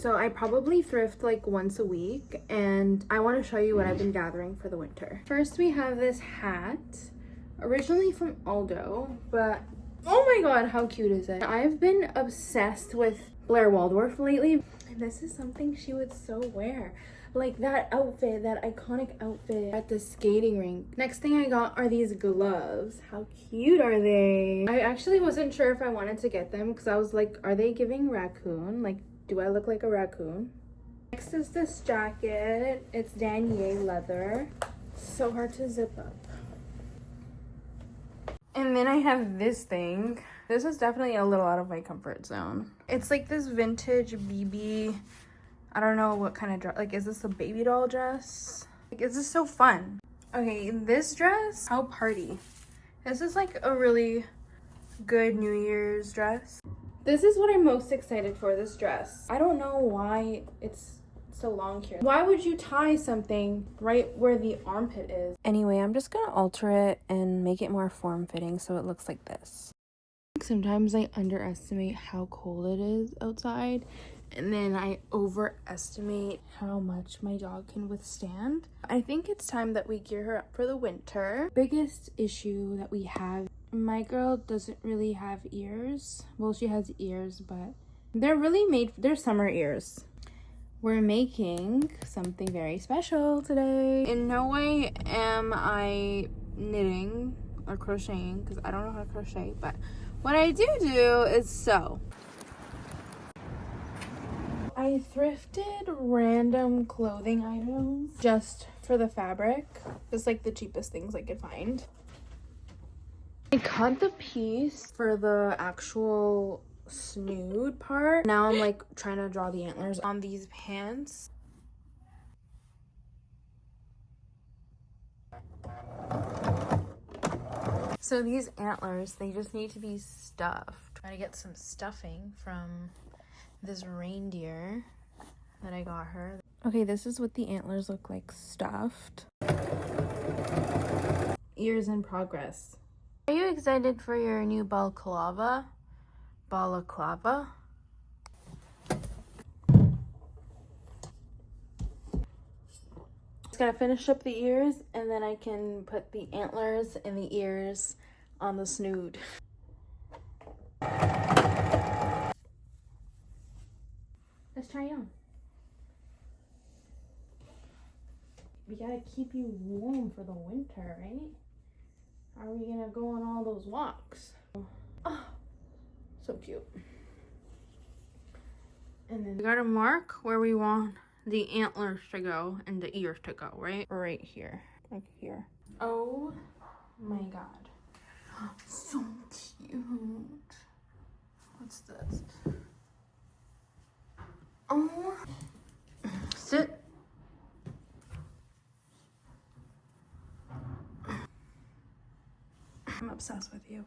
So I probably thrift like once a week, and I want to show you what I've been gathering for the winter. First, we have this hat, originally from Aldo, but oh my god, how cute is it? I've been obsessed with Blair Waldorf lately, and this is something she would so wear. Like that outfit, that iconic outfit at the skating rink. Next thing I got are these gloves. How cute are they? I actually wasn't sure if I wanted to get them because I was like, are they giving raccoon? Like, do I look like a raccoon? Next is this jacket. It's Danier leather. So hard to zip up. And then I have this thing. This is definitely a little out of my comfort zone. It's like this vintage BB. I don't know what kind of dress. Like, is this a baby doll dress? Like, is this so fun? Okay, this dress, how party. This is like a really good New Year's dress. This is what I'm most excited for, this dress. I don't know why it's so long here. Why would you tie something right where the armpit is? Anyway, I'm just gonna alter it and make it more form-fitting so it looks like this. Sometimes I underestimate how cold it is outside, and then I overestimate how much my dog can withstand. I think it's time that we gear her up for the winter. Biggest issue that we have, my girl doesn't really have ears. Well, she has ears, but they're really made, they're summer ears. We're making something very special today. In no way am I knitting or crocheting because I don't know how to crochet, but what I do is sew. I thrifted random clothing items just for the fabric. Just like the cheapest things I could find. I cut the piece for the actual snood part. Now I'm like trying to draw the antlers on these pants. So these antlers, they just need to be stuffed. Trying to get some stuffing from this reindeer that I got her. Okay, this is what the antlers look like stuffed. Ears in progress. Are you excited for your new balaclava? Balaclava? Just gotta finish up the ears and then I can put the antlers and the ears on the snood. Let's try it on. We gotta keep you warm for the winter, right? How are we gonna go on all those walks? Oh, so cute. And then we gotta mark where we want the antlers to go and the ears to go, right? Right here, like here. Oh my god. So cute. What's this? Oh. Sit. I'm obsessed with you.